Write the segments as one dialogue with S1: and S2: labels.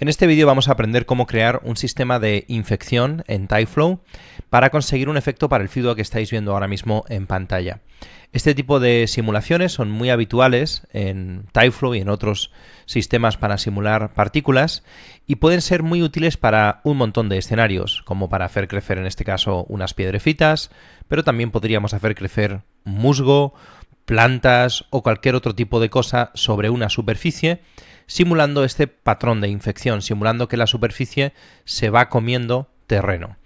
S1: En este vídeo vamos a aprender cómo crear un sistema de infección en TypeFlow para conseguir un efecto para el feedback que estáis viendo ahora mismo en pantalla. Este tipo de simulaciones son muy habituales en TypeFlow y en otros sistemas para simular partículas y pueden ser muy útiles para un montón de escenarios, como para hacer crecer en este caso unas piedrecitas, pero también podríamos hacer crecer musgo, plantas o cualquier otro tipo de cosa sobre una superficie, simulando este patrón de infección, simulando que la superficie se va comiendo terreno.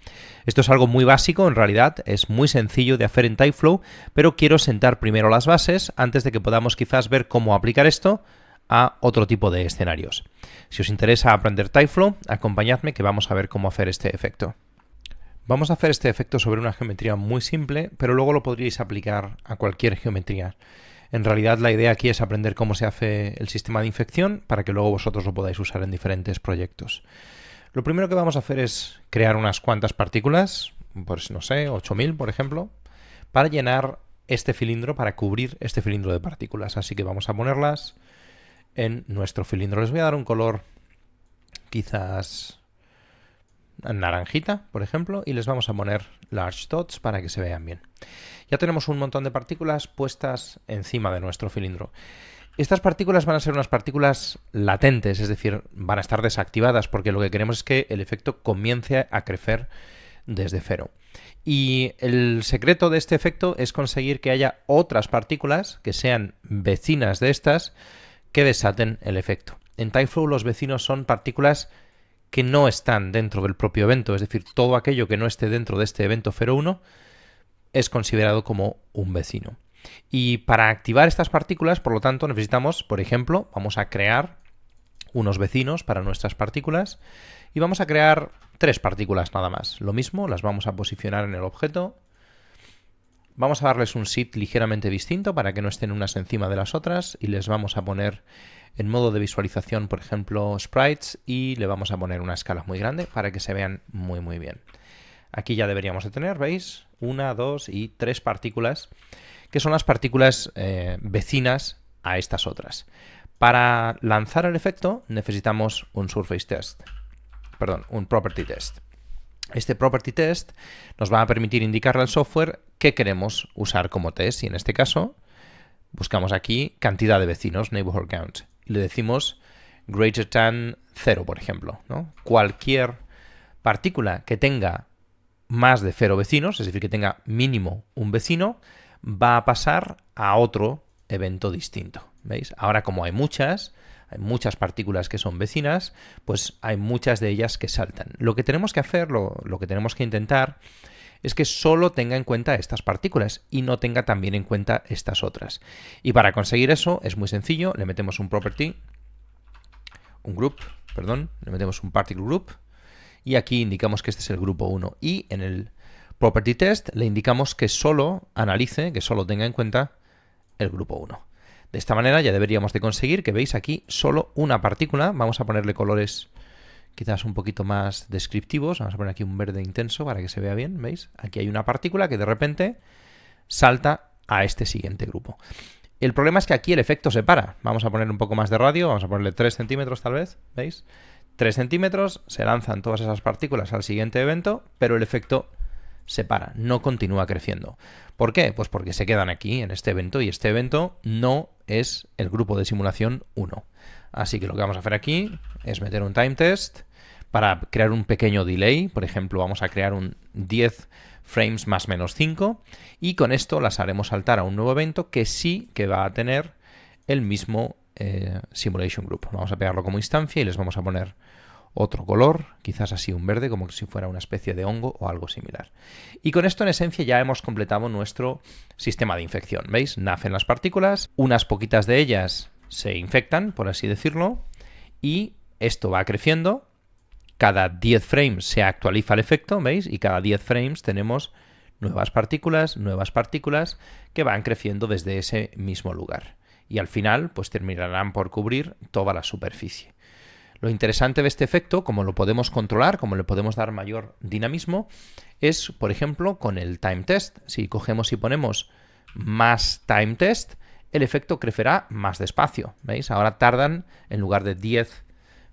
S1: Esto es algo muy básico, en realidad es muy sencillo de hacer en TypeFlow, pero quiero sentar primero las bases antes de que podamos quizás ver cómo aplicar esto a otro tipo de escenarios. Si os interesa aprender TypeFlow, acompañadme que vamos a ver cómo hacer este efecto. Vamos a hacer este efecto sobre una geometría muy simple, pero luego lo podríais aplicar a cualquier geometría. En realidad la idea aquí es aprender cómo se hace el sistema de infección para que luego vosotros lo podáis usar en diferentes proyectos. Lo primero que vamos a hacer es crear unas cuantas partículas, pues no sé, 8000 por ejemplo, para llenar este cilindro, para cubrir este cilindro de partículas. Así que vamos a ponerlas en nuestro cilindro. Les voy a dar un color quizás naranjita, por ejemplo, y les vamos a poner large dots para que se vean bien. Ya tenemos un montón de partículas puestas encima de nuestro cilindro. Estas partículas van a ser unas partículas latentes, es decir, van a estar desactivadas porque lo que queremos es que el efecto comience a crecer desde cero. Y el secreto de este efecto es conseguir que haya otras partículas que sean vecinas de estas que desaten el efecto. En TypeFlow los vecinos son partículas que no están dentro del propio evento, es decir, todo aquello que no esté dentro de este evento 01 es considerado como un vecino. Y para activar estas partículas, por lo tanto, necesitamos, por ejemplo, vamos a crear unos vecinos para nuestras partículas y vamos a crear 3 partículas nada más. Lo mismo, las vamos a posicionar en el objeto. Vamos a darles un seed ligeramente distinto para que no estén unas encima de las otras y les vamos a poner en modo de visualización, por ejemplo, sprites, y le vamos a poner una escala muy grande para que se vean muy bien. Aquí ya deberíamos de tener, ¿veis? 1, 2 y 3 partículas, que son las partículas vecinas a estas otras. Para lanzar el efecto necesitamos un surface test, perdón, un property test. Este property test nos va a permitir indicarle al software qué queremos usar como test y en este caso buscamos aquí cantidad de vecinos, neighborhood count, y le decimos greater than 0, por ejemplo, ¿no? Cualquier partícula que tenga más de 0 vecinos, es decir, que tenga mínimo un vecino, va a pasar a otro evento distinto. ¿Veis? Ahora, como hay muchas partículas que son vecinas, pues hay muchas de ellas que saltan. Lo que tenemos que hacer, lo que tenemos que intentar, es que solo tenga en cuenta estas partículas y no tenga también en cuenta estas otras. Y para conseguir eso es muy sencillo, le metemos un property, le metemos un particle group, y aquí indicamos que este es el grupo 1. Y en el property test le indicamos que solo analice, que solo tenga en cuenta el grupo 1. De esta manera ya deberíamos de conseguir que veis aquí solo una partícula. Vamos a ponerle colores quizás un poquito más descriptivos. Vamos a poner aquí un verde intenso para que se vea bien. ¿Veis? Aquí hay una partícula que de repente salta a este siguiente grupo. El problema es que aquí el efecto se para. Vamos a poner un poco más de radio. Vamos a ponerle 3 centímetros tal vez. ¿Veis? 3 centímetros, se lanzan todas esas partículas al siguiente evento, pero el efecto se para, no continúa creciendo. ¿Por qué? Pues porque se quedan aquí en este evento y este evento no es el grupo de simulación 1. Así que lo que vamos a hacer aquí es meter un time test para crear un pequeño delay. Por ejemplo, vamos a crear un 10 frames más menos 5 y con esto las haremos saltar a un nuevo evento que sí que va a tener el mismo simulation group. Vamos a pegarlo como instancia y les vamos a poner otro color, quizás así un verde, como si fuera una especie de hongo o algo similar. Y con esto en esencia ya hemos completado nuestro sistema de infección. ¿Veis? Nacen las partículas, unas poquitas de ellas se infectan, por así decirlo, y esto va creciendo. Cada 10 frames se actualiza el efecto, ¿veis? Y cada 10 frames tenemos nuevas partículas que van creciendo desde ese mismo lugar. Y al final, pues terminarán por cubrir toda la superficie. Lo interesante de este efecto, como lo podemos controlar, como le podemos dar mayor dinamismo, es, por ejemplo, con el time test. Si cogemos y ponemos más time test, el efecto crecerá más despacio. ¿Veis? Ahora tardan, en lugar de 10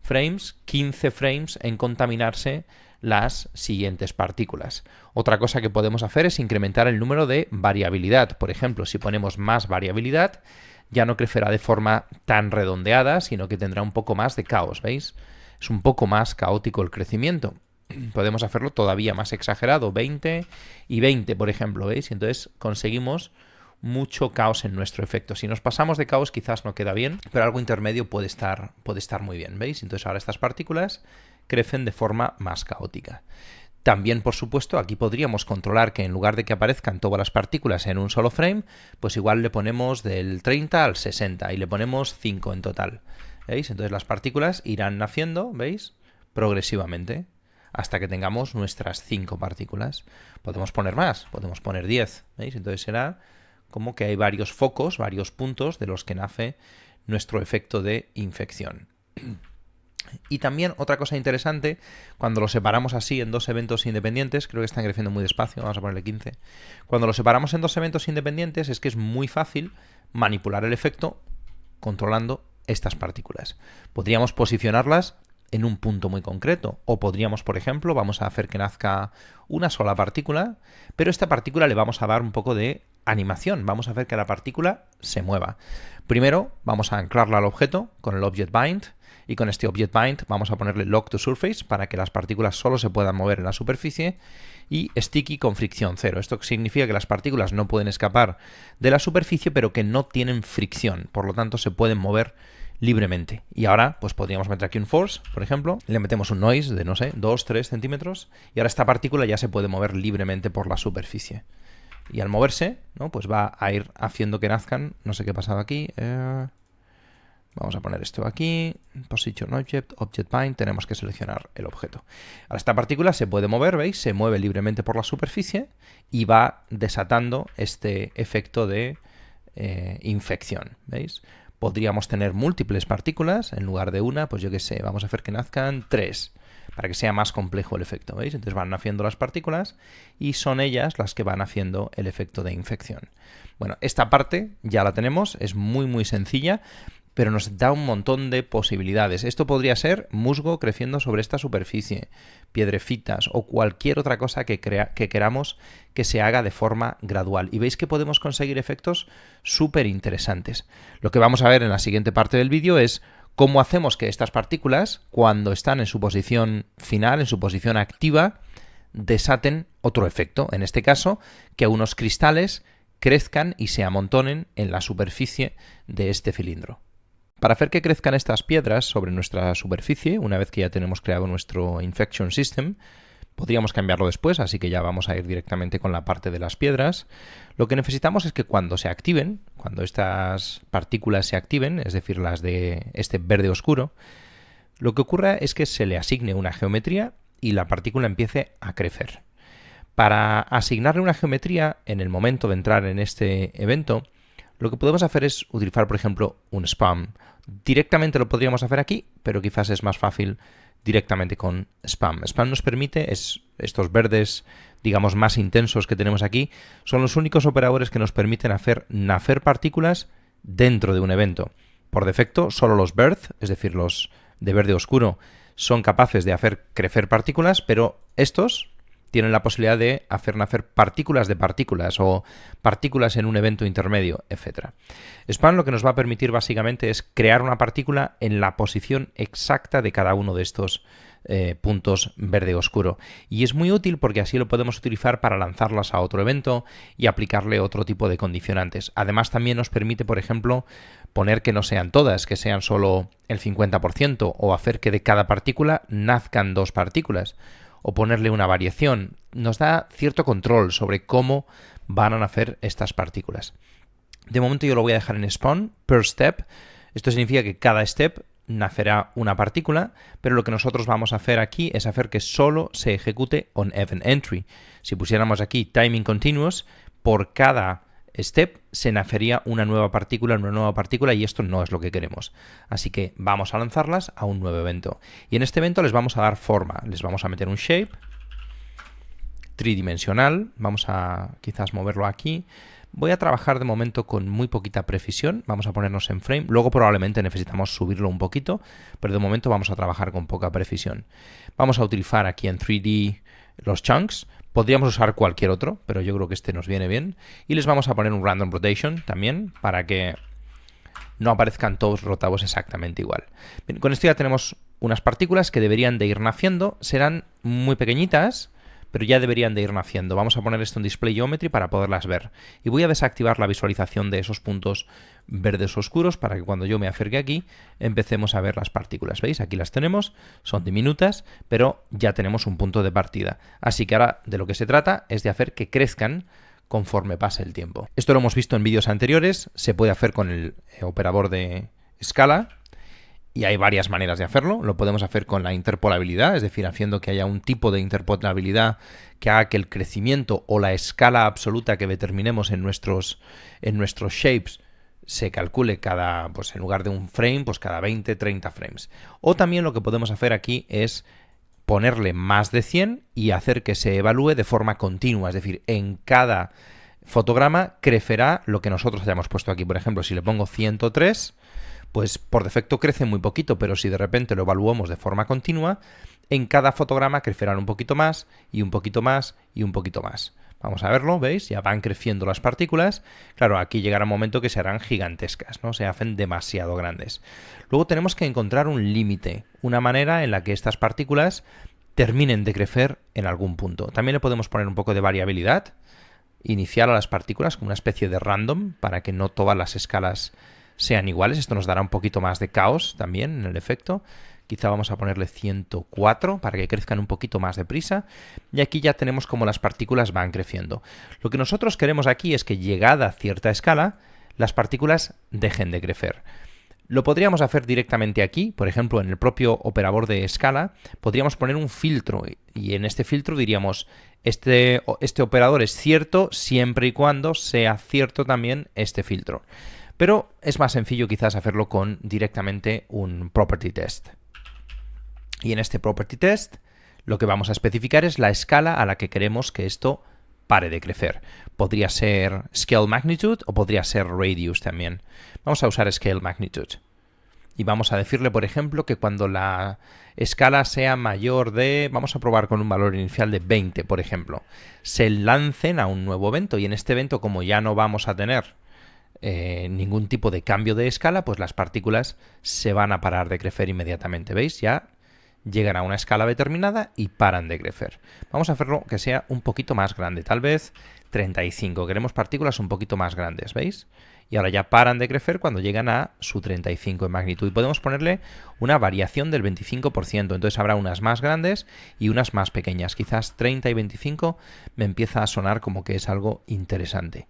S1: frames, 15 frames en contaminarse las siguientes partículas. Otra cosa que podemos hacer es incrementar el número de variabilidad. Por ejemplo, si ponemos más variabilidad, ya no crecerá de forma tan redondeada, sino que tendrá un poco más de caos, ¿veis? Es un poco más caótico el crecimiento. Podemos hacerlo todavía más exagerado, 20 y 20, por ejemplo, ¿veis? Y entonces conseguimos mucho caos en nuestro efecto. Si nos pasamos de caos quizás no queda bien, pero algo intermedio puede estar muy bien, ¿veis? Entonces ahora estas partículas crecen de forma más caótica. También, por supuesto, aquí podríamos controlar que en lugar de que aparezcan todas las partículas en un solo frame, pues igual le ponemos del 30 al 60 y le ponemos 5 en total. ¿Veis? Entonces las partículas irán naciendo, ¿veis? Progresivamente, hasta que tengamos nuestras 5 partículas. Podemos poner más, podemos poner 10, ¿veis? Entonces será como que hay varios focos, varios puntos de los que nace nuestro efecto de infección. Y también otra cosa interesante, cuando lo separamos así en dos eventos independientes, creo que están creciendo muy despacio, vamos a ponerle 15. Cuando lo separamos en dos eventos independientes es que es muy fácil manipular el efecto controlando estas partículas. Podríamos posicionarlas en un punto muy concreto, o podríamos, por ejemplo, vamos a hacer que nazca una sola partícula, pero esta partícula le vamos a dar un poco de animación, vamos a hacer que la partícula se mueva. Primero vamos a anclarla al objeto con el Object Bind, y con este Object Bind vamos a ponerle Lock to Surface para que las partículas solo se puedan mover en la superficie, y Sticky con fricción cero. Esto significa que las partículas no pueden escapar de la superficie, pero que no tienen fricción, por lo tanto se pueden mover libremente. Y ahora pues podríamos meter aquí un Force, por ejemplo, le metemos un Noise de, no sé, 2-3 centímetros, y ahora esta partícula ya se puede mover libremente por la superficie. Y al moverse, ¿no? Pues va a ir haciendo que nazcan, no sé qué pasaba aquí, vamos a poner esto aquí, Position Object, Object Bind, tenemos que seleccionar el objeto. Ahora esta partícula se puede mover, ¿veis? Se mueve libremente por la superficie y va desatando este efecto de infección, ¿veis? Podríamos tener múltiples partículas, en lugar de una, pues yo qué sé, vamos a hacer que nazcan 3, para que sea más complejo el efecto, ¿veis? Entonces van naciendo las partículas y son ellas las que van haciendo el efecto de infección. Bueno, esta parte ya la tenemos, es muy sencilla, pero nos da un montón de posibilidades. Esto podría ser musgo creciendo sobre esta superficie, piedrecitas o cualquier otra cosa que queramos que se haga de forma gradual. Y veis que podemos conseguir efectos súper interesantes. Lo que vamos a ver en la siguiente parte del vídeo es cómo hacemos que estas partículas, cuando están en su posición final, en su posición activa, desaten otro efecto. En este caso, que unos cristales crezcan y se amontonen en la superficie de este cilindro. Para hacer que crezcan estas piedras sobre nuestra superficie, una vez que ya tenemos creado nuestro Infection System, podríamos cambiarlo después, así que ya vamos a ir directamente con la parte de las piedras. Lo que necesitamos es que cuando se activen, cuando estas partículas se activen, es decir, las de este verde oscuro, lo que ocurra es que se le asigne una geometría y la partícula empiece a crecer. Para asignarle una geometría en el momento de entrar en este evento, lo que podemos hacer es utilizar, por ejemplo, un spam. Directamente lo podríamos hacer aquí, pero quizás es más fácil directamente con spam. Spam nos permite, estos verdes, digamos, más intensos que tenemos aquí, son los únicos operadores que nos permiten hacer nacer partículas dentro de un evento. Por defecto, solo los birth, es decir, los de verde oscuro, son capaces de hacer crecer partículas, pero estos tienen la posibilidad de hacer nacer partículas de partículas o partículas en un evento intermedio, etc. Spam lo que nos va a permitir básicamente es crear una partícula en la posición exacta de cada uno de estos puntos verde oscuro. Y es muy útil porque así lo podemos utilizar para lanzarlas a otro evento y aplicarle otro tipo de condicionantes. Además también nos permite, por ejemplo, poner que no sean todas, que sean solo el 50% o hacer que de cada partícula nazcan 2 partículas. O ponerle una variación, nos da cierto control sobre cómo van a nacer estas partículas. De momento yo lo voy a dejar en spawn per step. Esto significa que cada step nacerá una partícula, pero lo que nosotros vamos a hacer aquí es hacer que solo se ejecute on event entry. Si pusiéramos aquí timing continuous, por cada step se nacería una nueva partícula, y esto no es lo que queremos. Así que vamos a lanzarlas a un nuevo evento. Y en este evento les vamos a dar forma. Les vamos a meter un shape tridimensional. Vamos a quizás moverlo aquí. Voy a trabajar de momento con muy poquita precisión, vamos a ponernos en frame, luego probablemente necesitamos subirlo un poquito, pero de momento vamos a trabajar con poca precisión. Vamos a utilizar aquí en 3D los chunks, podríamos usar cualquier otro, pero yo creo que este nos viene bien, y les vamos a poner un random rotation también, para que no aparezcan todos rotados exactamente igual. Bien, con esto ya tenemos unas partículas que deberían de ir naciendo, serán muy pequeñitas, pero ya deberían de ir naciendo. Vamos a poner esto en Display Geometry para poderlas ver. Y voy a desactivar la visualización de esos puntos verdes oscuros para que cuando yo me acerque aquí empecemos a ver las partículas. ¿Veis? Aquí las tenemos, son diminutas, pero ya tenemos un punto de partida. Así que ahora de lo que se trata es de hacer que crezcan conforme pase el tiempo. Esto lo hemos visto en vídeos anteriores, se puede hacer con el operador de escala. Y hay varias maneras de hacerlo. Lo podemos hacer con la interpolabilidad, es decir, haciendo que haya un tipo de interpolabilidad que haga que el crecimiento o la escala absoluta que determinemos en nuestros shapes se calcule cada, pues en lugar de un frame, pues cada 20, 30 frames. O también lo que podemos hacer aquí es ponerle más de 100 y hacer que se evalúe de forma continua, es decir, en cada fotograma crecerá lo que nosotros hayamos puesto aquí. Por ejemplo, si le pongo 103, pues por defecto crece muy poquito, pero si de repente lo evaluamos de forma continua, en cada fotograma crecerán un poquito más y un poquito más y un poquito más. Vamos a verlo, ¿veis? Ya van creciendo las partículas. Claro, aquí llegará un momento que se harán gigantescas, ¿no? Se hacen demasiado grandes. Luego tenemos que encontrar un límite, una manera en la que estas partículas terminen de crecer en algún punto. También le podemos poner un poco de variabilidad inicial a las partículas, como una especie de random, para que no todas las escalas sean iguales. Esto nos dará un poquito más de caos también en el efecto. Quizá vamos a ponerle 104 para que crezcan un poquito más deprisa. Y aquí ya tenemos como las partículas van creciendo. Lo que nosotros queremos aquí es que llegada a cierta escala, las partículas dejen de crecer. Lo podríamos hacer directamente aquí, por ejemplo, en el propio operador de escala, podríamos poner un filtro y en este filtro diríamos, este operador es cierto siempre y cuando sea cierto también este filtro. Pero es más sencillo quizás hacerlo con directamente un property test. Y en este property test lo que vamos a especificar es la escala a la que queremos que esto pare de crecer. Podría ser scale magnitude o podría ser radius también. Vamos a usar scale magnitude. Y vamos a decirle, por ejemplo, que cuando la escala sea mayor de, vamos a probar con un valor inicial de 20, por ejemplo, se lancen a un nuevo evento. Y en este evento, como ya no vamos a tener ningún tipo de cambio de escala, pues las partículas se van a parar de crecer inmediatamente. ¿Veis? Ya llegan a una escala determinada y paran de crecer. Vamos a hacerlo que sea un poquito más grande, tal vez 35. Queremos partículas un poquito más grandes, ¿veis? Y ahora ya paran de crecer cuando llegan a su 35 en magnitud. Y podemos ponerle una variación del 25%. Entonces habrá unas más grandes y unas más pequeñas. Quizás 30 y 25 me empieza a sonar como que es algo interesante.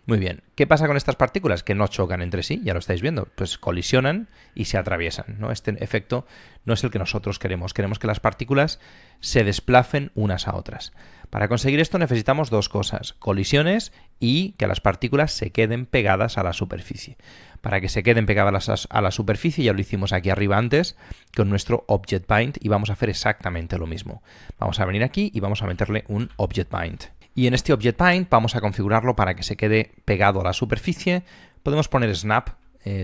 S1: Muy bien, ¿qué pasa con estas partículas? Que no chocan entre sí, ya lo estáis viendo, pues colisionan y se atraviesan, ¿no? Este efecto no es el que nosotros queremos, queremos que las partículas se desplacen unas a otras. Para conseguir esto necesitamos dos cosas, colisiones y que las partículas se queden pegadas a la superficie. Para que se queden pegadas a la superficie, ya lo hicimos aquí arriba antes con nuestro Object Bind y vamos a hacer exactamente lo mismo. Vamos a venir aquí y vamos a meterle un Object Bind. Y en este Object Bind vamos a configurarlo para que se quede pegado a la superficie. Podemos poner Snap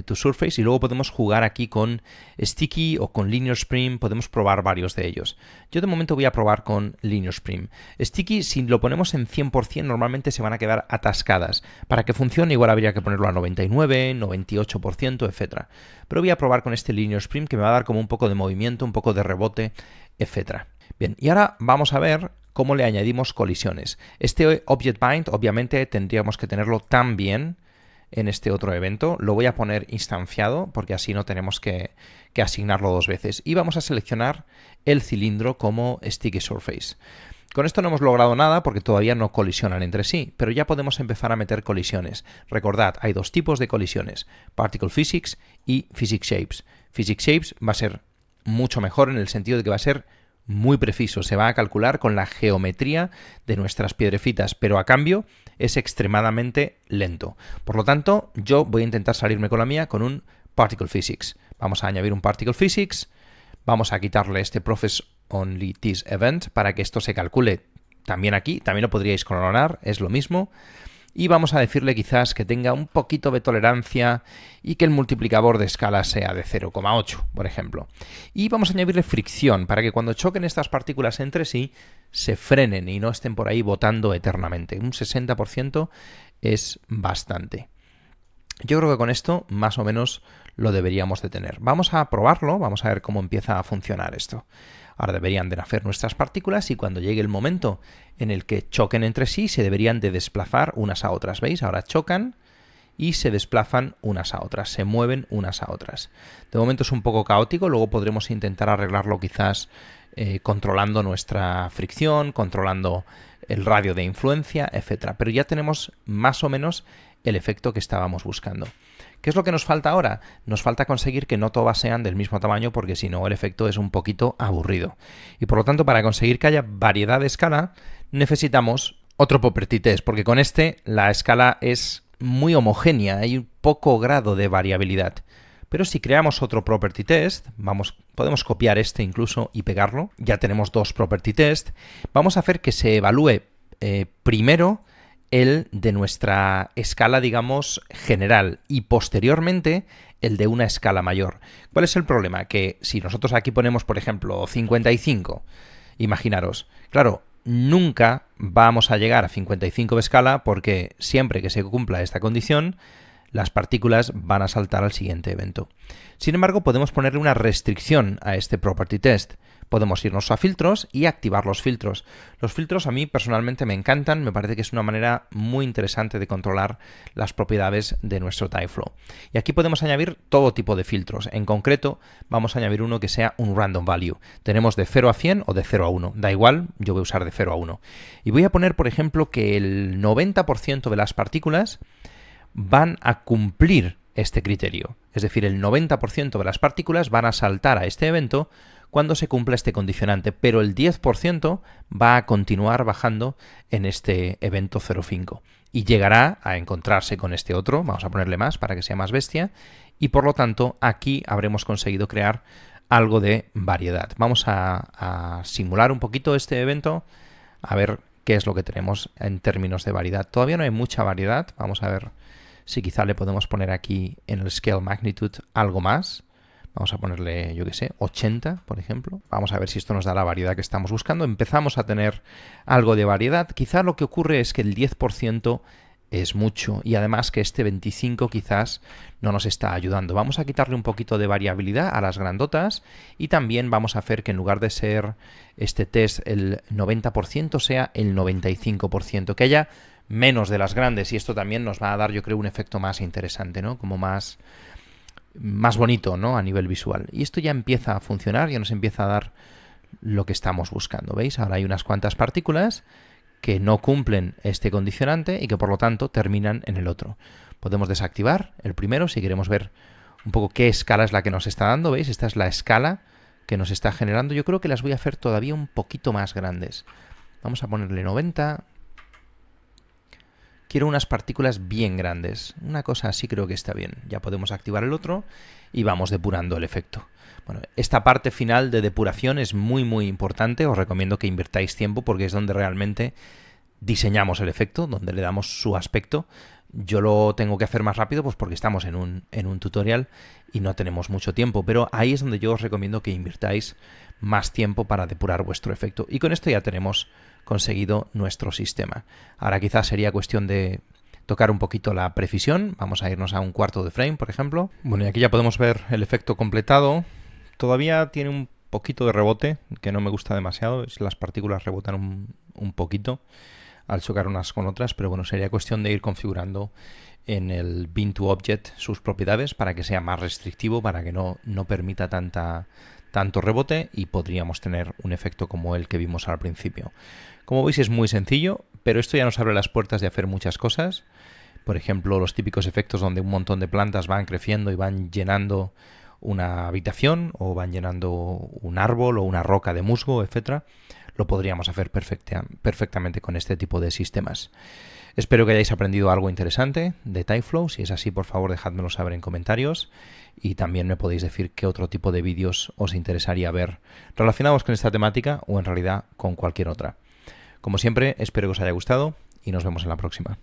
S1: to Surface y luego podemos jugar aquí con Sticky o con Linear Spring. Podemos probar varios de ellos. Yo de momento voy a probar con Linear Spring. Sticky, si lo ponemos en 100%, normalmente se van a quedar atascadas. Para que funcione igual habría que ponerlo a 99, 98%, etc. Pero voy a probar con este Linear Spring que me va a dar como un poco de movimiento, un poco de rebote, etc. Bien, y ahora vamos a ver cómo le añadimos colisiones. Este Object Bind obviamente tendríamos que tenerlo también en este otro evento. Lo voy a poner instanciado porque así no tenemos que asignarlo dos veces. Y vamos a seleccionar el cilindro como Sticky Surface. Con esto no hemos logrado nada porque todavía no colisionan entre sí, pero ya podemos empezar a meter colisiones. Recordad, hay dos tipos de colisiones, Particle Physics y Physics Shapes. Physics Shapes va a ser mucho mejor en el sentido de que va a ser muy preciso, se va a calcular con la geometría de nuestras piedrecitas, pero a cambio es extremadamente lento. Por lo tanto, yo voy a intentar salirme con la mía con un Particle Physics. Vamos a añadir un Particle Physics, vamos a quitarle este Process Only This Event para que esto se calcule también aquí, también lo podríais clonar, es lo mismo. y vamos a decirle quizás que tenga un poquito de tolerancia y que el multiplicador de escala sea de 0,8, por ejemplo. Y vamos a añadirle fricción para que cuando choquen estas partículas entre sí se frenen y no estén por ahí botando eternamente. Un 60% es bastante. Yo creo que con esto más o menos lo deberíamos de tener. Vamos a probarlo, vamos a ver cómo empieza a funcionar esto. Ahora deberían de nacer nuestras partículas y cuando llegue el momento en el que choquen entre sí se deberían de desplazar unas a otras. ¿Veis? Ahora chocan y se desplazan unas a otras, se mueven unas a otras. De momento es un poco caótico, luego podremos intentar arreglarlo quizás controlando nuestra fricción, controlando el radio de influencia, etc. Pero ya tenemos más o menos el efecto que estábamos buscando. ¿Qué es lo que nos falta ahora? Nos falta conseguir que no todas sean del mismo tamaño porque si no el efecto es un poquito aburrido. Y por lo tanto, para conseguir que haya variedad de escala, necesitamos otro property test, porque con este la escala es muy homogénea, hay un poco grado de variabilidad. Pero si creamos otro property test, podemos copiar este incluso y pegarlo. Ya tenemos dos property test. Vamos a hacer que se evalúe primero el de nuestra escala, digamos, general y posteriormente el de una escala mayor. ¿Cuál es el problema? Que si nosotros aquí ponemos, por ejemplo, 55, imaginaros, claro, nunca vamos a llegar a 55 de escala porque siempre que se cumpla esta condición, las partículas van a saltar al siguiente evento. Sin embargo, podemos ponerle una restricción a este property test. Podemos irnos a filtros y activar los filtros. Los filtros a mí personalmente me encantan, me parece que es una manera muy interesante de controlar las propiedades de nuestro TypeFlow. Y aquí podemos añadir todo tipo de filtros. En concreto, vamos a añadir uno que sea un random value. Tenemos de 0 a 100 o de 0 a 1. Da igual, yo voy a usar de 0 a 1. Y voy a poner, por ejemplo, que el 90% de las partículas van a cumplir este criterio. Es decir, el 90% de las partículas van a saltar a este evento cuando se cumpla este condicionante, pero el 10% va a continuar bajando en este evento 0,5 y llegará a encontrarse con este otro, vamos a ponerle más para que sea más bestia, y por lo tanto aquí habremos conseguido crear algo de variedad. Vamos a simular un poquito este evento, a ver qué es lo que tenemos en términos de variedad. Todavía no hay mucha variedad, vamos a ver si quizá le podemos poner aquí en el Scale Magnitude algo más. Vamos a ponerle, yo qué sé, 80, por ejemplo. Vamos a ver si esto nos da la variedad que estamos buscando. Empezamos a tener algo de variedad. Quizá lo que ocurre es que el 10% es mucho y además que este 25 quizás no nos está ayudando. Vamos a quitarle un poquito de variabilidad a las grandotas y también vamos a hacer que en lugar de ser este test el 90% sea el 95%, que haya menos de las grandes y esto también nos va a dar, yo creo, un efecto más interesante, ¿no? Como más bonito, ¿no? A nivel visual. Y esto ya empieza a funcionar, ya nos empieza a dar lo que estamos buscando. ¿Veis? Ahora hay unas cuantas partículas que no cumplen este condicionante y que por lo tanto terminan en el otro. Podemos desactivar el primero si queremos ver un poco qué escala es la que nos está dando. ¿Veis? Esta es la escala que nos está generando. Yo creo que las voy a hacer todavía un poquito más grandes. Vamos a ponerle 90. Quiero unas partículas bien grandes. Una cosa así creo que está bien. Ya podemos activar el otro y vamos depurando el efecto. Bueno, esta parte final de depuración es muy importante. Os recomiendo que invirtáis tiempo porque es donde realmente diseñamos el efecto, donde le damos su aspecto. Yo lo tengo que hacer más rápido pues porque estamos en un tutorial y no tenemos mucho tiempo, pero ahí es donde yo os recomiendo que invirtáis más tiempo para depurar vuestro efecto. Y con esto ya tenemos conseguido nuestro sistema. Ahora quizás sería cuestión de tocar un poquito la precisión. Vamos a irnos a un cuarto de frame, por ejemplo. Bueno, y aquí ya podemos ver el efecto completado. Todavía tiene un poquito de rebote, que no me gusta demasiado. Las partículas rebotan un poquito al chocar unas con otras, pero bueno, sería cuestión de ir configurando en el Bean2Object sus propiedades para que sea más restrictivo, para que no permita tanto rebote y podríamos tener un efecto como el que vimos al principio. Como veis es muy sencillo, pero esto ya nos abre las puertas de hacer muchas cosas. Por ejemplo, los típicos efectos donde un montón de plantas van creciendo y van llenando una habitación o van llenando un árbol o una roca de musgo, etcétera. Lo podríamos hacer perfectamente con este tipo de sistemas. Espero que hayáis aprendido algo interesante de TypeFlow. Si es así, por favor, dejádmelo saber en comentarios. Y también me podéis decir qué otro tipo de vídeos os interesaría ver relacionados con esta temática o en realidad con cualquier otra. Como siempre, espero que os haya gustado y nos vemos en la próxima.